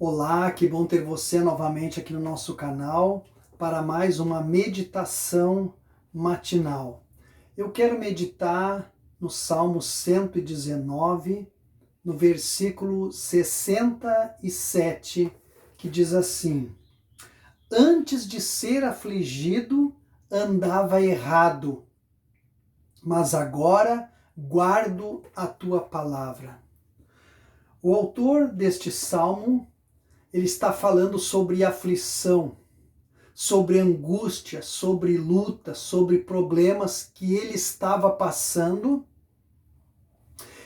Olá, que bom ter você novamente aqui no nosso canal para mais uma meditação matinal. Eu quero meditar no Salmo 119, no versículo 67, que diz assim: Antes de ser afligido, andava errado, mas agora guardo a tua palavra. O autor deste salmo, ele está falando sobre aflição, sobre angústia, sobre luta, sobre problemas que ele estava passando.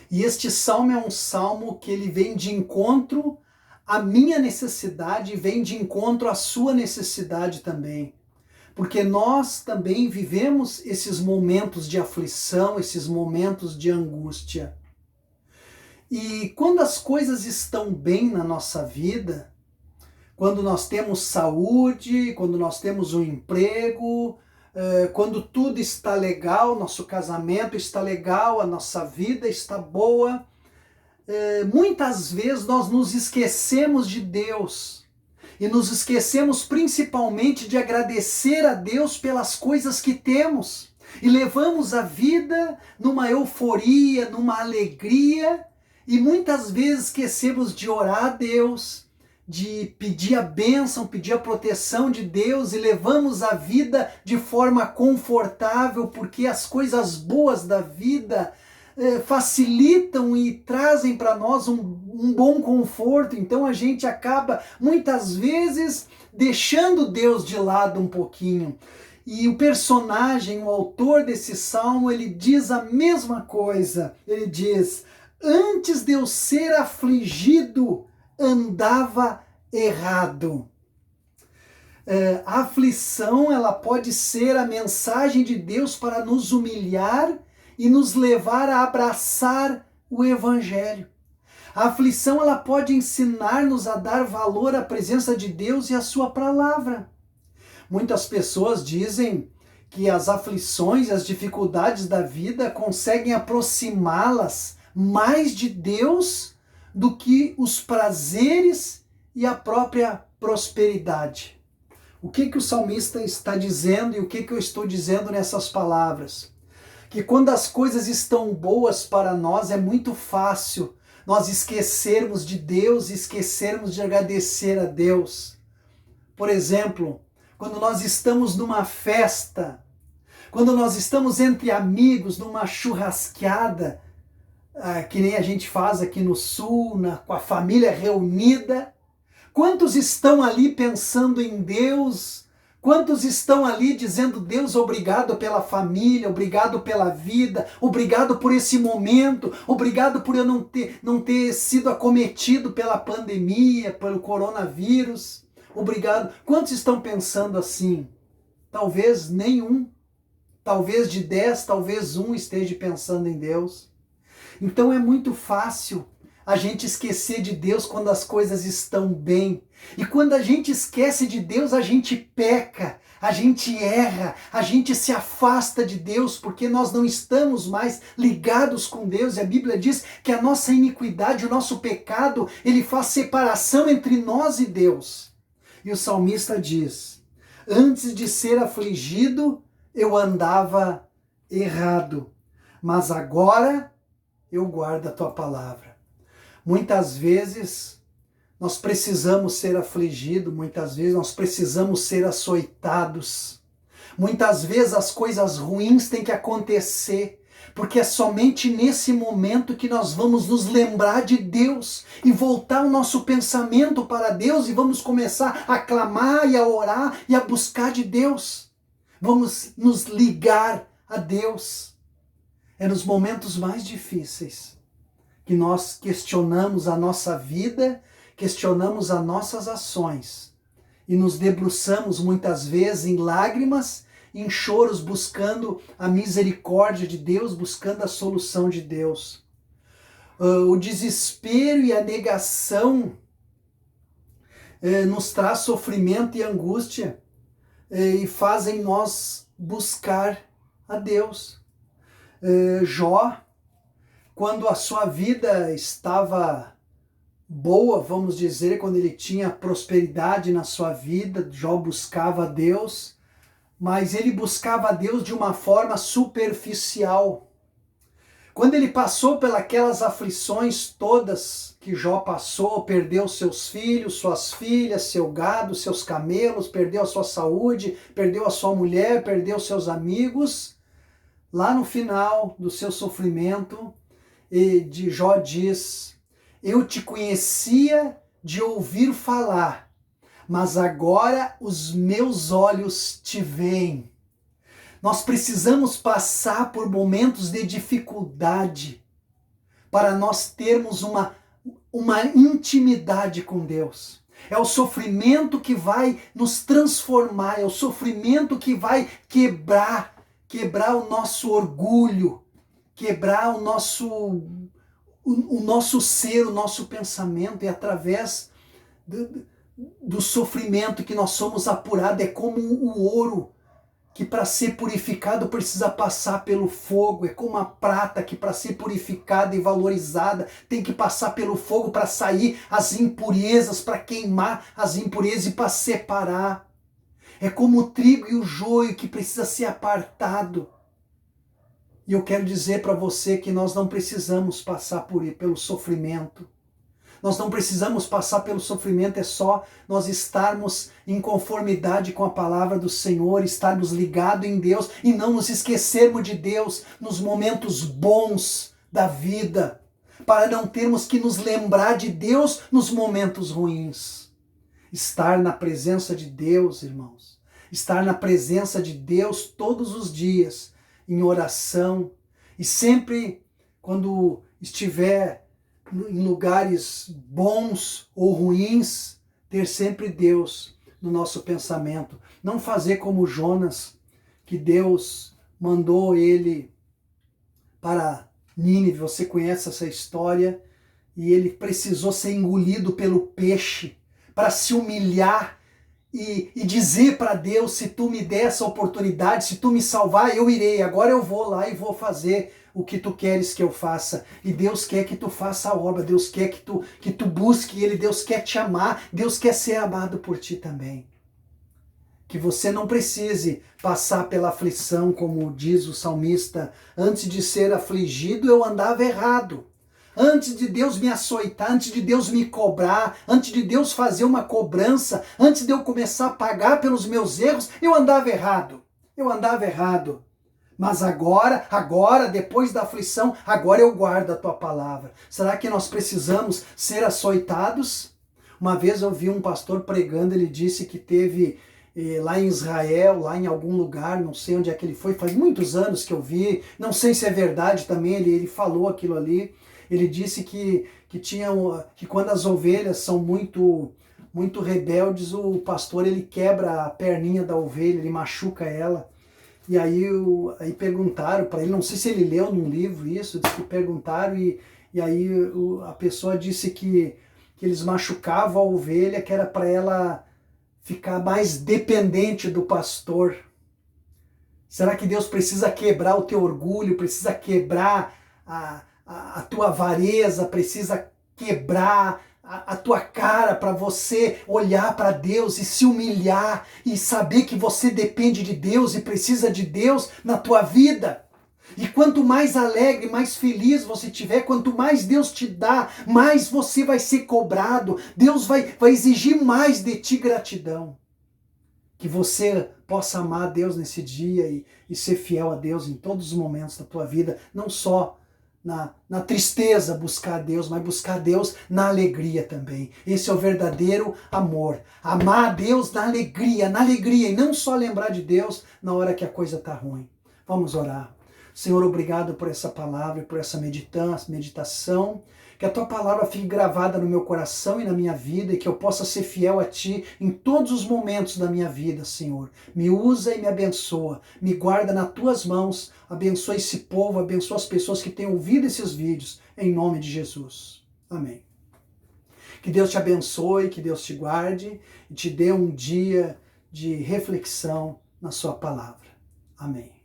E este salmo é um salmo que ele vem de encontro à minha necessidade e vem de encontro à sua necessidade também. Porque nós também vivemos esses momentos de aflição, esses momentos de angústia. E quando as coisas estão bem na nossa vida, quando nós temos saúde, quando nós temos um emprego, quando tudo está legal, nosso casamento está legal, a nossa vida está boa, muitas vezes nós nos esquecemos de Deus e nos esquecemos principalmente de agradecer a Deus pelas coisas que temos e levamos a vida numa euforia, numa alegria e muitas vezes esquecemos de orar a Deus, de pedir a bênção, pedir a proteção de Deus e levamos a vida de forma confortável porque as coisas boas da vida facilitam e trazem para nós um bom conforto. Então a gente acaba muitas vezes deixando Deus de lado um pouquinho. E o personagem, o autor desse salmo, ele diz a mesma coisa. Ele diz: antes de eu ser afligido, andava errado. A aflição, ela pode ser a mensagem de Deus para nos humilhar e nos levar a abraçar o Evangelho. A aflição, ela pode ensinar-nos a dar valor à presença de Deus e à sua palavra. Muitas pessoas dizem que as aflições e as dificuldades da vida conseguem aproximá-las mais de Deus do que os prazeres e a própria prosperidade. O que o salmista está dizendo e o que eu estou dizendo nessas palavras? Que quando as coisas estão boas para nós é muito fácil nós esquecermos de Deus, esquecermos de agradecer a Deus. Por exemplo, quando nós estamos numa festa, quando nós estamos entre amigos, numa churrasqueada, que nem a gente faz aqui no sul, com a família reunida, quantos estão ali pensando em Deus? Quantos estão ali dizendo: Deus, obrigado pela família, obrigado pela vida, obrigado por esse momento, obrigado por eu não ter sido acometido pela pandemia, pelo coronavírus, obrigado. Quantos estão pensando assim? Talvez nenhum, talvez de 10, talvez um esteja pensando em Deus. Então é muito fácil a gente esquecer de Deus quando as coisas estão bem. E quando a gente esquece de Deus, a gente peca, a gente erra, a gente se afasta de Deus, porque nós não estamos mais ligados com Deus. E a Bíblia diz que a nossa iniquidade, o nosso pecado, ele faz separação entre nós e Deus. E o salmista diz: antes de ser afligido, eu andava errado, mas agora eu guardo a tua palavra. Muitas vezes nós precisamos ser afligidos, muitas vezes nós precisamos ser açoitados. Muitas vezes as coisas ruins têm que acontecer, porque é somente nesse momento que nós vamos nos lembrar de Deus e voltar o nosso pensamento para Deus e vamos começar a clamar e a orar e a buscar de Deus. Vamos nos ligar a Deus. É nos momentos mais difíceis que nós questionamos a nossa vida, questionamos as nossas ações e nos debruçamos muitas vezes em lágrimas, em choros, buscando a misericórdia de Deus, buscando a solução de Deus. O desespero e a negação nos traz sofrimento e angústia e fazem nós buscar a Deus. Jó, quando a sua vida estava boa, vamos dizer, quando ele tinha prosperidade na sua vida, Jó buscava a Deus, mas ele buscava a Deus de uma forma superficial. Quando ele passou pelas aflições todas que Jó passou, perdeu seus filhos, suas filhas, seu gado, seus camelos, perdeu a sua saúde, perdeu a sua mulher, perdeu seus amigos, lá no final do seu sofrimento, de Jó diz: eu te conhecia de ouvir falar, mas agora os meus olhos te veem. Nós precisamos passar por momentos de dificuldade para nós termos uma intimidade com Deus. É o sofrimento que vai nos transformar, é o sofrimento que vai quebrar o nosso orgulho, quebrar o nosso ser, o nosso pensamento, e através do sofrimento que nós somos apurados. É como o ouro, que para ser purificado precisa passar pelo fogo. É como a prata, que para ser purificada e valorizada tem que passar pelo fogo para sair as impurezas, para queimar as impurezas e para separar. É como o trigo e o joio, que precisa ser apartado. E eu quero dizer para você que nós não precisamos passar pelo sofrimento. Nós não precisamos passar pelo sofrimento, é só nós estarmos em conformidade com a palavra do Senhor, estarmos ligados em Deus e não nos esquecermos de Deus nos momentos bons da vida, para não termos que nos lembrar de Deus nos momentos ruins. Estar na presença de Deus, irmãos, estar na presença de Deus todos os dias, em oração, e sempre quando estiver em lugares bons ou ruins, ter sempre Deus no nosso pensamento. Não fazer como Jonas, que Deus mandou ele para Nínive. Você conhece essa história, e ele precisou ser engolido pelo peixe para se humilhar e dizer para Deus: se tu me der essa oportunidade, se tu me salvar, eu irei. Agora eu vou lá e vou fazer o que tu queres que eu faça. E Deus quer que tu faça a obra, Deus quer que tu busque Ele, Deus quer te amar, Deus quer ser amado por ti também. Que você não precise passar pela aflição, como diz o salmista: antes de ser afligido eu andava errado. Antes de Deus me açoitar, antes de Deus me cobrar, antes de Deus fazer uma cobrança, antes de eu começar a pagar pelos meus erros, eu andava errado. Eu andava errado. Mas agora, depois da aflição, agora eu guardo a tua palavra. Será que nós precisamos ser açoitados? Uma vez eu vi um pastor pregando, ele disse que teve lá em Israel, lá em algum lugar, não sei onde é que ele foi, faz muitos anos que eu vi, não sei se é verdade também, ele falou aquilo ali. Ele disse que quando as ovelhas são muito rebeldes, o pastor ele quebra a perninha da ovelha, ele machuca ela. E aí perguntaram para ele, não sei se ele leu num livro isso, disse que perguntaram, e aí a pessoa disse que eles machucavam a ovelha, que era para ela ficar mais dependente do pastor. Será que Deus precisa quebrar o teu orgulho, precisa quebrar a tua avareza, precisa quebrar a tua cara para você olhar para Deus e se humilhar e saber que você depende de Deus e precisa de Deus na tua vida? E quanto mais alegre, mais feliz você tiver, quanto mais Deus te dá, mais você vai ser cobrado. Deus vai exigir mais de ti gratidão. Que você possa amar a Deus nesse dia e ser fiel a Deus em todos os momentos da tua vida, não só na tristeza buscar a Deus, mas buscar a Deus na alegria também. Esse é o verdadeiro amor. Amar a Deus na alegria, e não só lembrar de Deus na hora que a coisa está ruim. Vamos orar. Senhor, obrigado por essa palavra, por essa meditação. Que a tua palavra fique gravada no meu coração e na minha vida, e que eu possa ser fiel a ti em todos os momentos da minha vida, Senhor. Me usa e me abençoa. Me guarda nas tuas mãos. Abençoa esse povo, abençoa as pessoas que têm ouvido esses vídeos, em nome de Jesus. Amém. Que Deus te abençoe, que Deus te guarde e te dê um dia de reflexão na sua palavra. Amém.